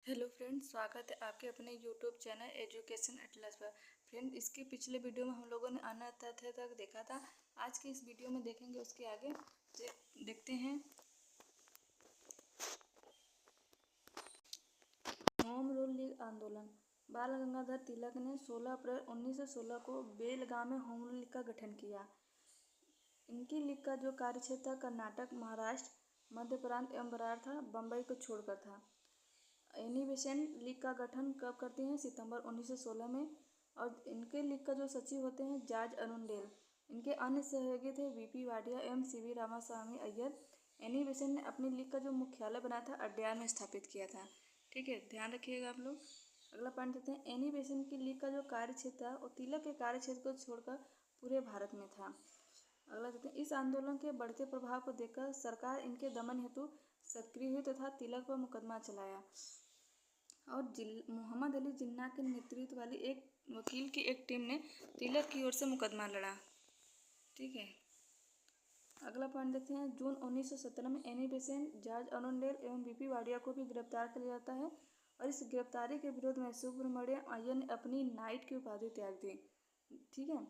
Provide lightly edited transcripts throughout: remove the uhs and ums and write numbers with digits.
Hello friends, स्वागत है आपके अपने यूट्यूब चैनल एजुकेशन एटलस पर। फ्रेंड, इसके पिछले वीडियो में हम लोगों ने अन्न तथ्य तक देखा था। आज के इस वीडियो में देखेंगे उसके आगे। देखते हैं होम रूल लीग आंदोलन। बाल गंगाधर तिलक ने 16 अप्रैल 1916 को बेलगाम में होम रूल लीग का गठन किया। इनकी लीग का जो कार्यक्षेत्र था कर्नाटक, महाराष्ट्र, मध्य प्रांत एवं बरार था, बम्बई को छोड़कर था। एनी बेसेंट लीग का गठन कब करती हैं? सितंबर 1916 में। और इनके लीग का जो सचिव होते हैं जॉर्ज अरुणडेल। इनके अन्य सहयोगी थे वीपी वाडिया एवं CV Ramaswamy Iyer. Annie Besant ने अपनी लीग का जो मुख्यालय बनाया था अड्यार में स्थापित किया था। ठीक है, ध्यान रखिएगा आप लोग। अगला पॉइंट देते हैं, एनी बेसेंट की लीग का जो कार्यक्षेत्र था वो तिलक के कार्यक्षेत्र को छोड़कर पूरे भारत में था। अगला देते हैं, इस आंदोलन के बढ़ते प्रभाव को देखकर सरकार इनके दमन हेतु सक्रिय हुई तथा तिलक पर मुकदमा चलाया। और मोहम्मद अली जिन्ना के नेतृत्व वाली एक वकील की एक टीम ने तिलक की ओर से मुकदमा लड़ा। ठीक है, अगला पॉइंट देखते हैं, जून 1917 में एनी बेसेंट, जॉर्ज अरुणडेल एवं बीपी वाडिया को भी गिरफ्तार कर लिया जाता है। और इस गिरफ्तारी के विरोध में सुब्रमण्यम अय्यर ने अपनी नाइट की उपाधि त्याग दी। ठीक है,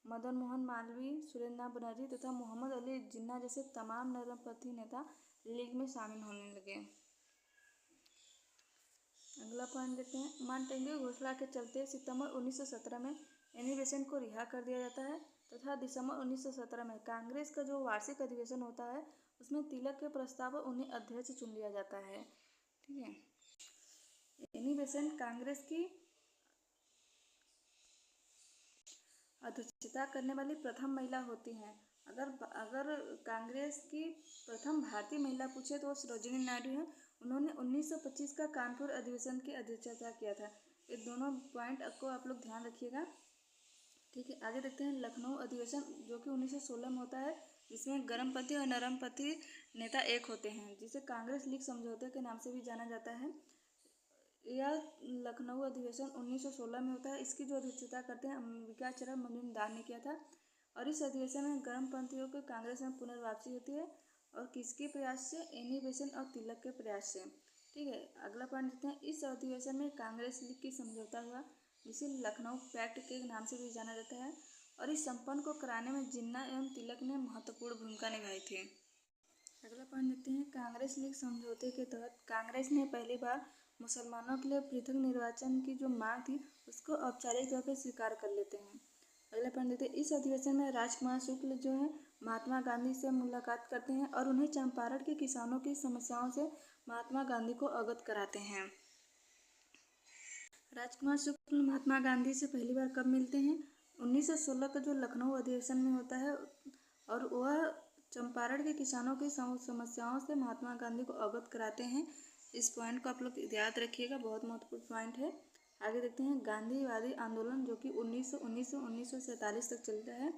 मदन मोहन मालवीय, सुरेंद्रनाथ बनर्जी तथा मोहम्मद अली जिन्ना जैसे तमाम नरमपंथी नेता लीग में शामिल होने लगे। अगला पॉइंट देखते हैं, मानटेंगे घोषणा के चलते सितंबर 1917 में एनी बेसेंट को रिहा कर दिया जाता है तथा दिसंबर 1917 में कांग्रेस का जो वार्षिक अधिवेशन होता है उसमें तिलक के प्रस्ताव पर उन्हें अध्यक्ष चुन लिया जाता है। ठीक है, एनी बेसेंट कांग्रेस की अध्यक्षता करने वाली प्रथम महिला होती हैं। अगर कांग्रेस की प्रथम भारतीय महिला पूछे तो सरोजिनी नायडू हैं। उन्होंने 1925 का कानपुर अधिवेशन की अध्यक्षता किया था। ये दोनों पॉइंट को आप लोग ध्यान रखिएगा। ठीक है, आगे देखते हैं, लखनऊ अधिवेशन जो कि 1916 में होता है, जिसमें गर्मपंथी और नरमपंथी नेता एक होते हैं, जिसे कांग्रेस लीग समझौते के नाम से भी जाना जाता है। यह लखनऊ अधिवेशन 1916 में होता है। इसकी जो अध्यक्षता करते हैं अंबिकाचरण मजूमदार ने किया था। और इस अधिवेशन में गर्मपंथियों को कांग्रेस में पुनर्वापसी होती है। और किसके प्रयास से? एनी बेसेंट और तिलक के प्रयास से। ठीक है, अगला पॉइंट देखते हैं, इस अधिवेशन में कांग्रेस लीग की समझौता हुआ, जिसे लखनऊ पैक्ट के नाम से भी जाना जाता है। और इस संपन्न को कराने में जिन्ना एवं तिलक ने महत्वपूर्ण भूमिका निभाई थी। अगला पॉइंट देखते हैं, कांग्रेस लीग समझौते के तहत कांग्रेस ने पहली बार मुसलमानों के लिए पृथक निर्वाचन की जो मांग थी उसको औपचारिक तौर पर स्वीकार कर लेते हैं। अगला पॉइंट देखते हैं, इस अधिवेशन में राजकुमार शुक्ल जो है महात्मा गांधी से मुलाकात करते हैं और उन्हें चंपारण के किसानों की समस्याओं से महात्मा गांधी को अवगत कराते हैं। राजकुमार शुक्ल महात्मा गांधी से पहली बार कब मिलते हैं? 1916 का जो लखनऊ अधिवेशन में होता है। और वह चंपारण के किसानों की समस्याओं से महात्मा गांधी को अवगत कराते हैं। इस पॉइंट को आप लोग याद रखिएगा, बहुत महत्वपूर्ण पॉइंट है। आगे देखते हैं, गांधीवादी आंदोलन जो कि 1947 तक चलता है।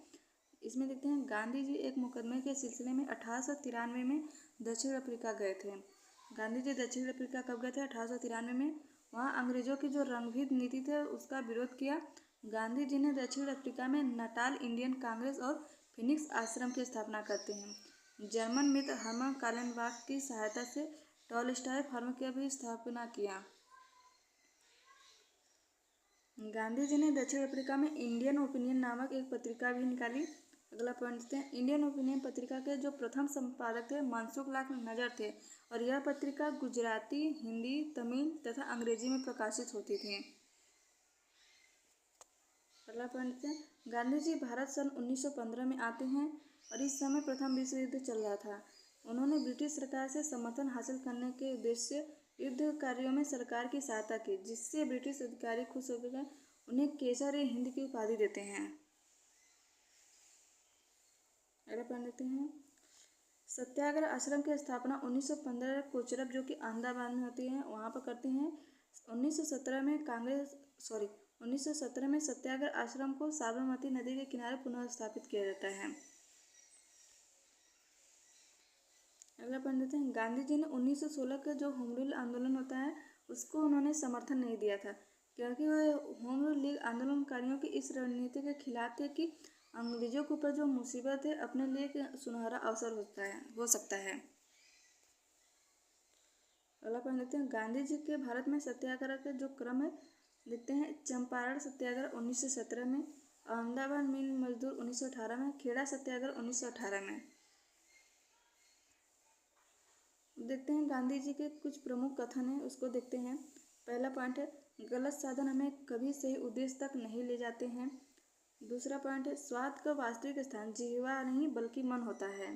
इसमें देखते हैं, गांधी जी एक मुकदमे के सिलसिले में 1893 में दक्षिण अफ्रीका गए थे। गांधी जी दक्षिण अफ्रीका कब गए थे? 1893 में। वहाँ अंग्रेजों की जो रंगभेद नीति थे उसका विरोध किया। गांधी जी ने दक्षिण अफ्रीका में नटाल इंडियन कांग्रेस और फिनिक्स आश्रम की स्थापना करते हैं। जर्मन मित्र हर्मन कालेनबाख की सहायता से टॉलस्टॉय फर्म की भी स्थापना किया। गांधी जी ने दक्षिण अफ्रीका में इंडियन ओपिनियन नामक एक पत्रिका भी निकाली। अगला पॉइंट देखते हैं, इंडियन ओपिनियन पत्रिका के जो प्रथम संपादक थे मनसुख लाल नजर थे। और यह पत्रिका गुजराती, हिंदी, तमिल तथा अंग्रेजी में प्रकाशित होती थी। अगला पॉइंट देखते हैं, गांधी जी भारत सन 1915 में आते हैं और इस समय प्रथम विश्व युद्ध चल रहा था। उन्होंने ब्रिटिश सरकार से समर्थन हासिल करने के उद्देश्य से युद्ध कार्यों में सरकार की सहायता की, जिससे ब्रिटिश अधिकारी खुश होकर उन्हें केसर-ए-हिंद की उपाधि देते हैं। अगला पॉइंट देखते हैं, सत्याग्रह आश्रम की स्थापना 1915 कोचरब जो कि अहमदाबाद में होती है वहाँ पर करते हैं। 1917 में सत्याग्रह आश्रम को साबरमती नदी के किनारे पुनर्स्थापित किया जाता है। अगला पॉइंट देते हैं, गांधी जी ने 1916 का जो होम रूल आंदोलन होता है उसको उन्होंने समर्थन नहीं दिया था, क्योंकि वह होम रूल लीग आंदोलनकारियों की इस रणनीति के खिलाफ थे कि अंग्रेजों के ऊपर जो मुसीबत है अपने लिए एक सुनहरा अवसर हो सकता है। अगला पॉइंट देखते हैं, गांधी जी के भारत में सत्याग्रह के जो क्रम है देखते हैं। चंपारण सत्याग्रह 1917 में, अहमदाबाद मिल मजदूर 1918 में, खेड़ा सत्याग्रह 1918 में। देखते हैं गांधी जी के कुछ प्रमुख कथन है, उसको देखते हैं। पहला पॉइंट है, गलत साधन हमें कभी सही उद्देश्य तक नहीं ले जाते हैं। दूसरा पॉइंट है, स्वार्थ का वास्तविक स्थान जिह्वा नहीं बल्कि मन होता है।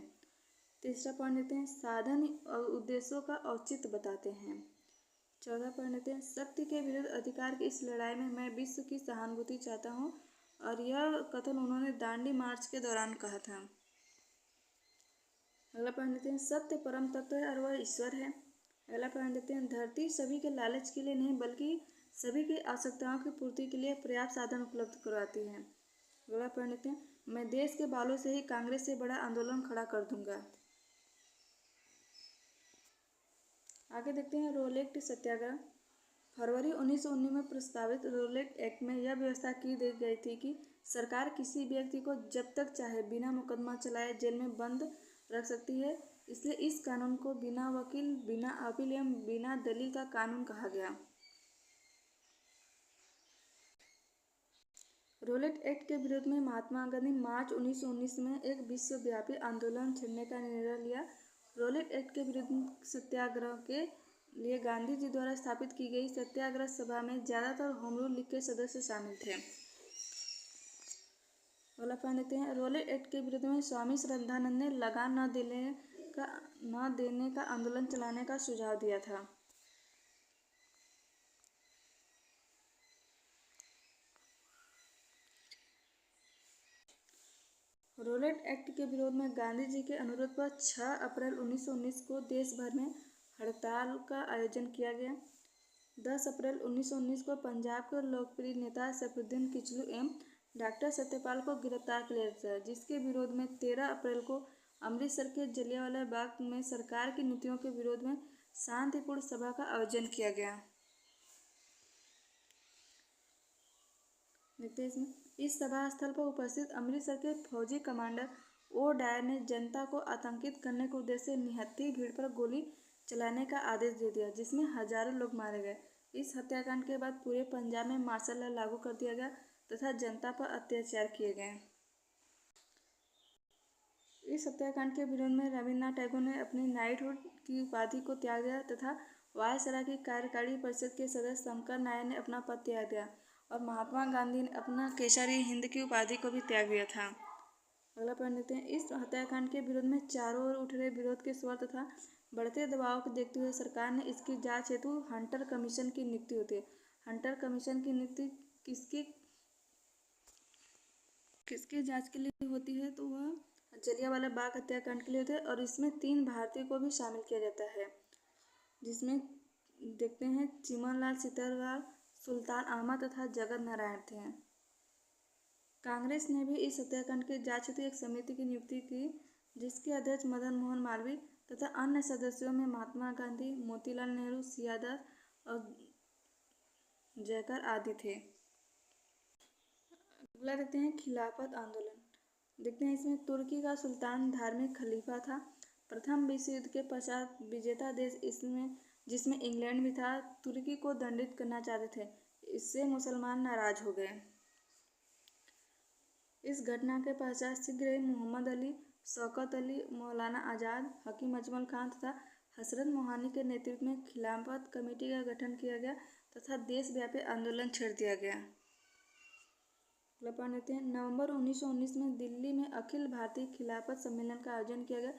तीसरा पॉइंट देते हैं, साधन और उद्देश्यों का औचित्य बताते हैं। चौथा पॉइंट देते हैं, शक्ति के विरुद्ध अधिकार की इस लड़ाई में मैं विश्व की सहानुभूति चाहता हूँ, और यह कथन उन्होंने दांडी मार्च के दौरान कहा था। अगला पॉइंट देते हैं, सत्य परम तत्व है और वह ईश्वर है। अगला पॉइंट देते हैं, धरती सभी के लालच के लिए नहीं बल्कि सभी की आवश्यकताओं की पूर्ति के लिए पर्याप्त साधन उपलब्ध करवाती है। अगला पॉइंट देते हैं, मैं देश के बालों से ही कांग्रेस से बड़ा आंदोलन खड़ा कर दूंगा। आगे देखते हैं, रोलेट सत्याग्रह। फरवरी 1919 में प्रस्तावित रोलेट एक्ट में यह व्यवस्था की गई थी कि सरकार किसी व्यक्ति को जब तक चाहे बिना मुकदमा चलाए जेल में बंद रख सकती है। इसलिए इस कानून को बिना वकील, बिना अपील एवं बिना दलील का कानून कहा गया। रोलेट एक्ट के विरोध में महात्मा गांधी मार्च 1919 में एक विश्वव्यापी आंदोलन छेड़ने का निर्णय लिया। रोलेट एक्ट के विरुद्ध सत्याग्रह के लिए गांधी जी द्वारा स्थापित की गई सत्याग्रह सभा में ज्यादातर होम रूल लीग के सदस्य शामिल थे। अगला पॉइंट देते हैं, रोलेट एक्ट के विरुद्ध में स्वामी श्रद्धानंद ने लगान न देने का आंदोलन चलाने का सुझाव दिया था। रोलेट एक्ट के विरोध में गांधी जी के अनुरोध पर 6 अप्रैल 1919 को देश भर में हड़ताल का आयोजन किया गया। 10 अप्रैल 1919 को पंजाब के लोकप्रिय नेता सैफुद्दीन किचलू एवं डॉक्टर सत्यपाल को गिरफ्तार कर लिया गया, जिसके विरोध में 13 अप्रैल को अमृतसर के जलियांवाला बाग में सरकार की नीतियों के विरोध में शांतिपूर्ण सभा का आयोजन किया गया। देखते हैं इसमें, इस सभा स्थल पर उपस्थित अमृतसर के फौजी कमांडर ओ डायर ने जनता को आतंकित करने के उद्देश्य से निहत्थी भीड़ पर गोली चलाने का आदेश दे दिया, जिसमें हजारों लोग मारे गए। इस हत्याकांड के बाद पूरे पंजाब में मार्शल लॉ लागू कर दिया गया तथा जनता पर अत्याचार किए गए। इस हत्याकांड के विरोध में रविन्द्रनाथ टैगोर ने अपनी नाइटहुड की उपाधि को त्याग दिया तथा वायसराय की कार्यकारी परिषद के सदस्य शंकर नायर ने अपना पद त्याग दिया और महात्मा गांधी ने अपना केसरी हिंद की उपाधि को भी त्याग दिया था। अगला पॉइंट देखते हैं, इस हत्याकांड के विरोध में चारों ओर उठ रहे विरोध के स्वर तथा बढ़ते दबाव को देखते हुए सरकार ने इसकी जांच हेतु हंटर कमीशन की नियुक्ति होती है। हंटर कमीशन की नियुक्ति किसकी जांच के लिए होती है, तो वह जलियांवाला बाग हत्याकांड के लिए होती है और इसमें 3 भारतीय को भी शामिल किया जाता है, जिसमें देखते हैं चिमनलाल सीतरवाल, सुल्तान अहमद तथा जगत नारायण थे। कांग्रेस ने भी इस हत्याकांड की जांच हेतु एक समिति की नियुक्ति की, जिसके अध्यक्ष मदन मोहन मालवीय तथा अन्य सदस्यों में महात्मा गांधी, मोतीलाल नेहरू, सिया दास और जयकर आदि थे। अगला देखते हैं, खिलाफत आंदोलन। देखते हैं इसमें, तुर्की का सुल्तान धार्मिक खलीफा था। प्रथम विश्व युद्ध के पश्चात विजेता देश जिसमें इंग्लैंड भी था, तुर्की को दंडित करना चाहते थे। इससे मुसलमान नाराज हो गए। इस घटना के पश्चात शीघ्र ही मोहम्मद अली, शौकत अली, मौलाना आजाद, हकीम अजमल खान तथा हजरत मोहानी के नेतृत्व में खिलाफत कमेटी का गठन किया गया तथा देशव्यापी आंदोलन छेड़ दिया गया। नवंबर 1919 में दिल्ली में अखिल भारतीय खिलाफत सम्मेलन का आयोजन किया गया,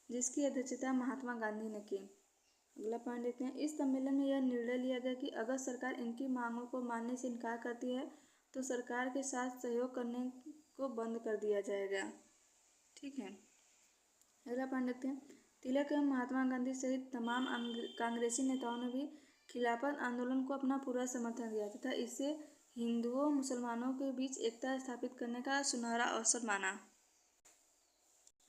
जिसकी अध्यक्षता महात्मा गांधी ने की। अगला पॉइंट देखते हैं, इस सम्मेलन में यह निर्णय लिया गया कि अगर सरकार इनकी मांगों को मानने से इनकार करती है तो सरकार के साथ सहयोग करने को बंद कर दिया जाएगा। ठीक है। अगला पॉइंट देखते हैं, तिलक एवं महात्मा गांधी सहित तमाम कांग्रेसी नेताओं ने भी खिलाफत आंदोलन को अपना पूरा समर्थन दिया तथा इससे हिंदुओं मुसलमानों के बीच एकता स्थापित करने का सुनहरा अवसर माना।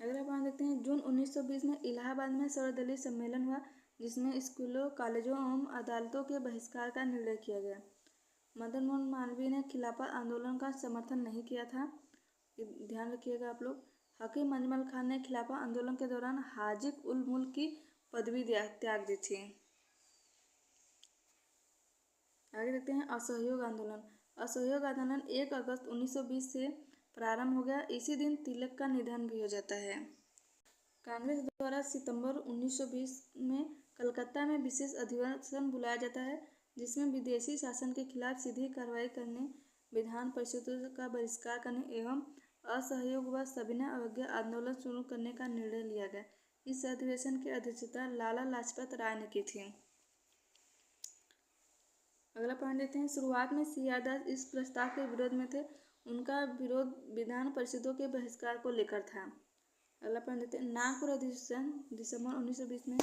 अगला पॉइंट देखते हैं, जून 1920 में इलाहाबाद में सर्वदलीय सम्मेलन हुआ, जिसमें स्कूलों, कॉलेजों एवं अदालतों के बहिष्कार का निर्णय किया गया। मदन मोहन मालवीय ने खिलाफत आंदोलन का समर्थन नहीं किया था, ध्यान रखिएगा आप लोग। हकीम अजमल खान ने खिलाफत आंदोलन के दौरान हाजी उल मुल्क की पदवी त्याग दी थी। आगे देखते हैं असहयोग आंदोलन। असहयोग आंदोलन 1 अगस्त 1920 से प्रारंभ हो गया। इसी दिन तिलक का निधन भी हो जाता है। कांग्रेस द्वारा सितंबर 1920 में कलकत्ता में विशेष अधिवेशन बुलाया जाता है, जिसमें विदेशी शासन के खिलाफ सीधी कार्रवाई करने, विधान परिषदों का बहिष्कार करने एवं असहयोग व सविनय अवज्ञा आंदोलन शुरू करने का निर्णय लिया गया। इस अधिवेशन की अध्यक्षता लाला लाजपत राय ने की थी। अगला पॉइंट देखते हैं। शुरुआत में सी आर दास इस प्रस्ताव के विरोध में थे। उनका विरोध विधान परिषदों के बहिष्कार को लेकर था। अगला पॉइंट देखते हैं। नागपुर अधिवेशन दिसंबर 1920 में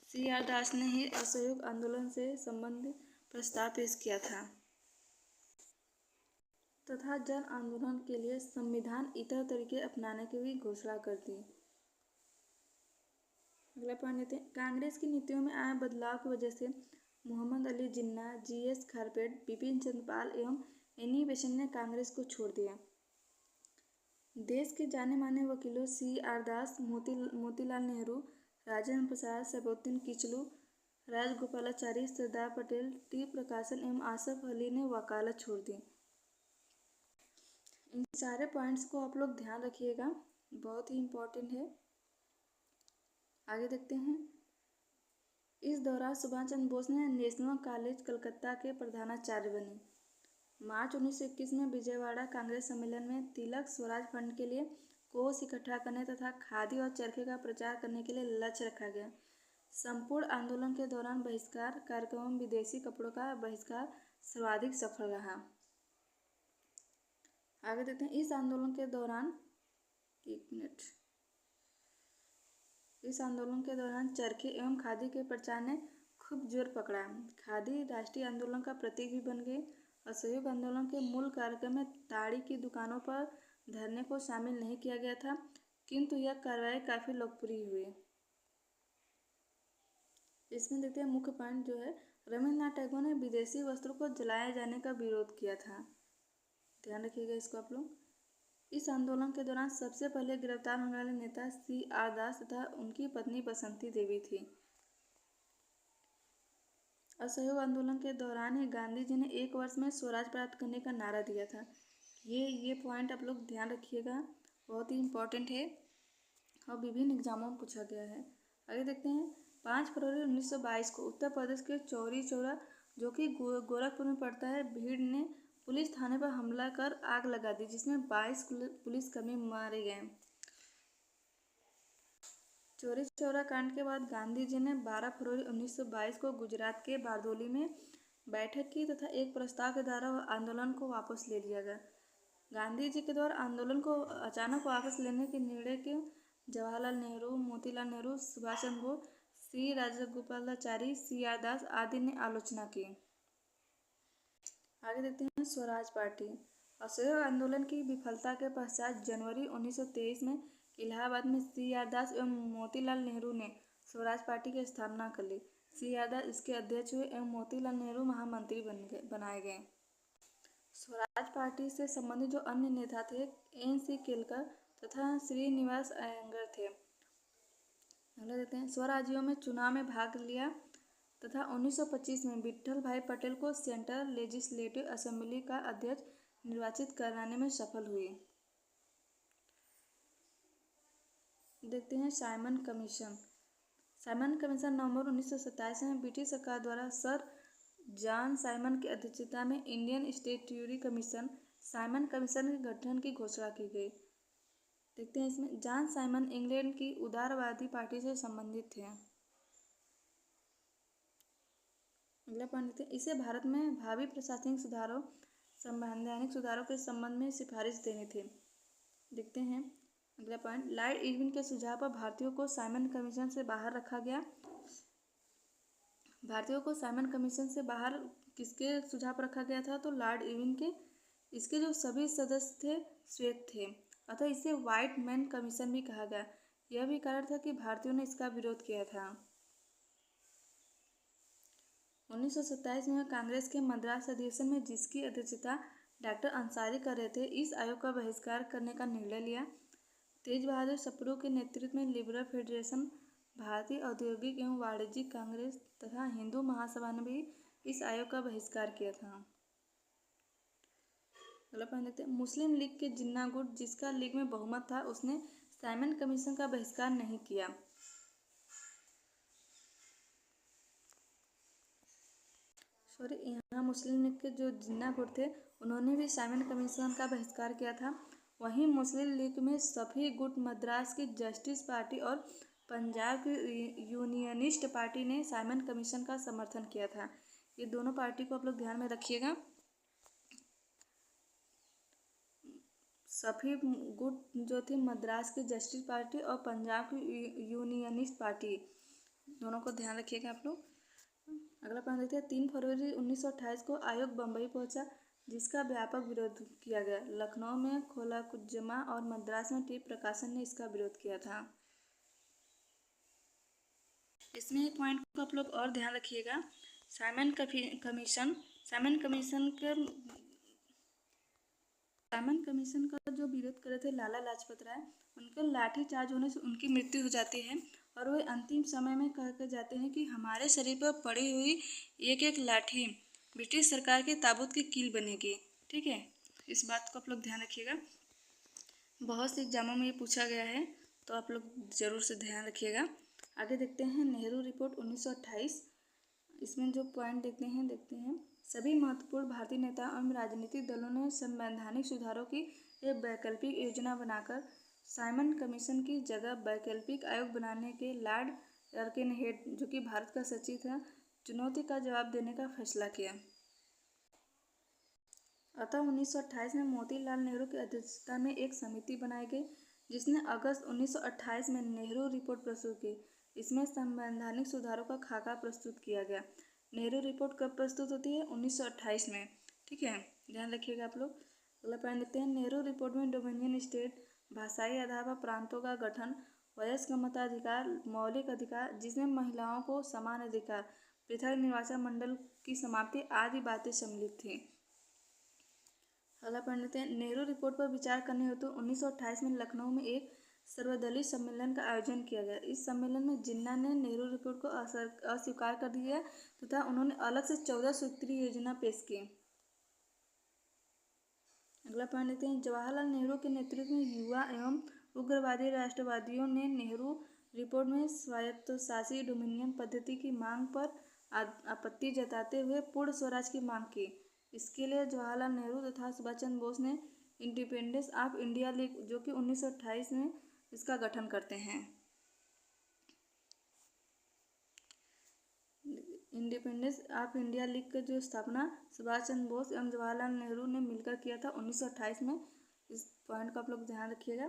सी आर दास ने ही असहयोग आंदोलन से संबंधित प्रस्ताव पेश किया था तथा जन आंदोलन के लिए संविधान इतर तरीके अपनाने की भी घोषणा कर दी। अगला पॉइंट देखते हैं। कांग्रेस की नीतियों में आए बदलाव की वजह से मोहम्मद अली जिन्ना, जी.एस. खारपेट, बिपिन चंद्र पाल एवं एनी बेसेंट ने कांग्रेस को छोड़ दिया। देश के जाने माने वकीलों सी आर दास, मोतीलाल नेहरू, राजेंद्र प्रसाद, सैफुद्दीन किचलू, राजगोपालाचारी, सरदार पटेल, टी प्रकाशन एवं आसफ अली ने वकालत छोड़ दी। इन सारे पॉइंट्स को आप लोग ध्यान रखिएगा, बहुत ही इम्पोर्टेंट है। आगे देखते हैं। इस दौरान सुभाष चंद्र बोस ने नेशनल कॉलेज कलकत्ता के प्रधानाचार्य बने। मार्च 1921 में विजयवाड़ा कांग्रेस सम्मेलन में तिलक स्वराज फंड के लिए कोष इकट्ठा करने तथा खादी और चरखे का प्रचार करने के लिए लक्ष्य रखा गया। संपूर्ण आंदोलन के दौरान बहिष्कार कार्यक्रम विदेशी कपड़ों का बहिष्कार सर्वाधिक सफल रहा। आगे देखते हैं। इस आंदोलन के दौरान चरखे एवं खादी के प्रचार ने खूब जोर पकड़ा। खादी राष्ट्रीय आंदोलन का प्रतीक भी बन गई। असहयोग आंदोलन के मूल कार्यक्रम में ताड़ी की दुकानों पर धरने को शामिल नहीं किया गया था, किंतु यह कार्रवाई काफी लोकप्रिय हुई। इसमें देखते हैं मुख्य पॉइंट जो है, रविन्द्रनाथ टैगोर ने विदेशी वस्त्रों को जलाए जाने का विरोध किया था। ध्यान रखिएगा इसको आप लोग। इस आंदोलन के दौरान सबसे पहले गिरफ्तार होने वाले नेता सी आर दास तथा उनकी पत्नी बसंती देवी थी। असहयोग आंदोलन के दौरान ही गांधी जी ने 1 वर्ष में स्वराज प्राप्त करने का नारा दिया था। ये पॉइंट आप लोग ध्यान रखिएगा, बहुत ही इम्पोर्टेंट है और विभिन्न एग्जामों में पूछा गया है। आगे देखते हैं। 5 फरवरी 1922 को उत्तर प्रदेश के चौरी चौरा, जो कि गोरखपुर में पड़ता है, भीड़ ने पुलिस थाने पर हमला कर आग लगा दी, जिसमें 22 पुलिसकर्मी मारे गए। चौरी चौरा कांड के बाद गांधी जी ने 12 फरवरी 1922 को गुजरात के बारदोली में बैठक की तथा एक प्रस्ताव के द्वारा आंदोलन को वापस ले लिया गया। गांधी जी के द्वारा आंदोलन को अचानक वापस लेने के निर्णय के जवाहरलाल नेहरू, मोतीलाल नेहरू, सुभाष चंद्र बोस, सी राजगोपालाचारी, सी आर दास आदि ने आलोचना की। आगे देखते हैं। स्वराज पार्टी। असहयोग आंदोलन की विफलता के पश्चात जनवरी 1923 में इलाहाबाद में सी आर दास एवं मोतीलाल नेहरू ने स्वराज पार्टी की स्थापना कर ली। सी आर दास इसके अध्यक्ष हुए एवं मोतीलाल नेहरू महामंत्री बनाए गए। स्वराज पार्टी से संबंधित जो अन्य नेता थे, एन.सी. केलकर तथा श्रीनिवास अयंगर थे। अगला देखते हैं। स्वराज्यों में चुनाव में भाग लिया तथा 1925 में विट्ठल भाई पटेल को सेंट्रल लेजिस्लेटिव असेंबली का अध्यक्ष निर्वाचित कराने में सफल हुई। देखते हैं साइमन कमीशन। साइमन कमीशन नवंबर 1927 में ब्रिटिश सरकार द्वारा सर जॉन साइमन की अध्यक्षता में Indian statutory commission Simon commission के गठन की घोषणा की गई। देखते हैं इसमें। जॉन साइमन इंग्लैंड की उदारवादी पार्टी से संबंधित थे। अगला पॉइंट देखते हैं। इसे भारत में भावी प्रशासनिक सुधारों, संवैधानिक सुधारों के संबंध में सिफारिश देनी थी। देखते हैं अगला पॉइंट। लॉर्ड इरविन के सुझाव पर भारतीयों को साइमन कमीशन से बाहर रखा गया। भारतीयों को साइमन कमीशन से बाहर किसके सुझाव पर रखा गया था? तो लॉर्ड इरविन के। इसके जो सभी सदस्य थे श्वेत थे, अतः इसे व्हाइट मैन कमीशन भी कहा गया। यह भी कारण था कि भारतीयों ने इसका विरोध किया था। 1927 में कांग्रेस के मद्रास अधिवेशन में, जिसकी अध्यक्षता डॉक्टर अंसारी कर रहे थे, इस आयोग का बहिष्कार करने का निर्णय लिया। तेज बहादुर सप्रू के नेतृत्व में लिबरल फेडरेशन, भारतीय औद्योगिक एवं वाणिज्यिक कांग्रेस तथा हिंदू महासभा ने भी इस आयोग का बहिष्कार किया था। अगला पॉइंट देखते हैं, मुस्लिम लीग के जिन्ना गुट, जिसका लीग में बहुमत था, उसने साइमन कमीशन का बहिष्कार नहीं किया। यहाँ मुस्लिम लीग के जो जिन्ना गुट थे उन्होंने भी साइमन कमीशन का बहिष्कार किया था। वहीं मुस्लिम लीग में सभी गुट, मद्रास की जस्टिस पार्टी और पंजाब की यूनियनिस्ट पार्टी ने साइमन कमीशन का समर्थन किया था। ये दोनों पार्टी को आप लोग ध्यान में रखिएगा। सभी गुट जो थी मद्रास की जस्टिस पार्टी और पंजाब की यूनियनिस्ट पार्टी, दोनों को ध्यान रखिएगा आप लोग। अगला पॉइंट देखते हैं, 3 फरवरी 1928 को आयोग बम्बई पहुंचा, जिसका व्यापक विरोध किया गया। लखनऊ में खोलाकुज्जमा और मद्रास में टी प्रकाशन ने इसका विरोध किया था। इसमें एक पॉइंट को आप लोग और ध्यान रखिएगा, साइमन कमीशन का जो विरोध करे थे लाला लाजपत राय, उनके लाठी चार्ज होने से उनकी मृत्यु हो जाती है और वे अंतिम समय में कह कर जाते हैं कि हमारे शरीर पर पड़ी हुई एक एक लाठी ब्रिटिश सरकार के ताबूत की कील बनेगी। ठीक है, इस बात को आप लोग ध्यान रखिएगा, बहुत से एग्जामों में ये पूछा गया है, तो आप लोग ज़रूर से ध्यान रखिएगा। आगे देखते हैं नेहरू रिपोर्ट 1928। इसमें जो पॉइंट देखते हैं सभी महत्वपूर्ण भारतीय नेता एवं राजनीतिक दलों ने संवैधानिक सुधारों की एक वैकल्पिक योजना बनाकर साइमन कमीशन की जगह वैकल्पिक आयोग बनाने के लॉर्ड यर्केनहेड, जो कि भारत का सचिव था, चुनौती का जवाब देने का फैसला किया। अतः 1928 में मोतीलाल नेहरू की अध्यक्षता में एक समिति बनाई गई, जिसने अगस्त 1928 में नेहरू रिपोर्ट प्रस्तुत की। इसमें संवैधानिक सुधारों का खाका प्रस्तुत किया गया। नेहरू रिपोर्ट कब प्रस्तुत होती है? 1928 में। ठीक है, ध्यान रखिएगा आप लोग। अगला पॉइंट देखते हैं, नेहरू रिपोर्ट में डोमिनियन स्टेट, भाषाई आधार पर प्रांतों का गठन, वयस्क मताधिकार, मौलिक अधिकार जिसमें महिलाओं को समान अधिकार, पृथक निर्वाचन मंडल की समाप्ति आदि बातें सम्मिलित थी। अगला पॉइंट देखते हैं, नेहरू रिपोर्ट पर विचार करने हेतु 1928 में लखनऊ में एक सर्वदलीय सम्मेलन का आयोजन किया गया। इस सम्मेलन में जिन्ना ने नेहरू रिपोर्ट को अस्वीकार कर दिया तथा उन्होंने अलग से 14 सूत्रीय योजना पेश की। अगला पॉइंट देखते हैं, जवाहरलाल नेहरू के नेतृत्व में युवा एवं उग्रवादी राष्ट्रवादियों ने नेहरू रिपोर्ट में स्वायत्तशासी डोमिनियन पद्धति की मांग पर आपत्ति जताते हुए पूर्ण स्वराज की मांग की। इसके लिए जवाहरलाल नेहरू तथा सुभाष चंद्र बोस ने इंडिपेंडेंस ऑफ इंडिया लीग, जो कि 1928 में इसका गठन करते हैं। इंडिपेंडेंस ऑफ इंडिया लीग का जो स्थापना सुभाष चंद्र बोस एवं जवाहरलाल नेहरू ने मिलकर किया था 1928 में। इस पॉइंट को आप लोग ध्यान रखिएगा।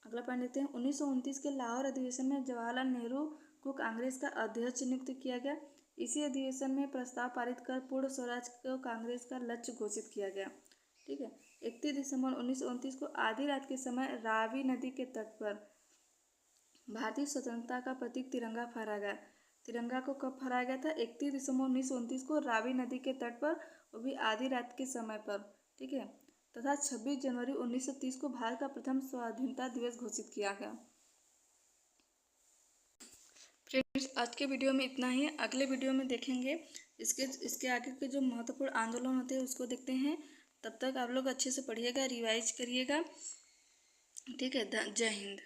अगला पॉइंट देखते हैं, 1929 के लाहौर अधिवेशन में जवाहरलाल नेहरू को कांग्रेस का अध्यक्ष नियुक्त किया गया। इसी अधिवेशन में प्रस्ताव पारित कर पूर्ण स्वराज को कांग्रेस का लक्ष्य घोषित किया गया। ठीक है, 31 दिसंबर 1929 को आधी रात के समय रावी नदी के तट पर भारतीय स्वतंत्रता का प्रतीक तिरंगा फहराया गया। तिरंगा को कब फहराया गया था? 31 दिसंबर 1929 को रावी नदी के तट पर, वो भी आधी रात के समय पर। ठीक है, तथा 26 जनवरी 1930 को भारत का प्रथम स्वाधीनता दिवस घोषित किया गया। फ्रेंड्स, आज के वीडियो में इतना ही। अगले वीडियो में देखेंगे इसके आगे के जो महत्वपूर्ण आंदोलन होते हैं उसको देखते हैं। तब तक आप लोग अच्छे से पढ़िएगा, रिवाइज करिएगा। ठीक है, जय हिंद।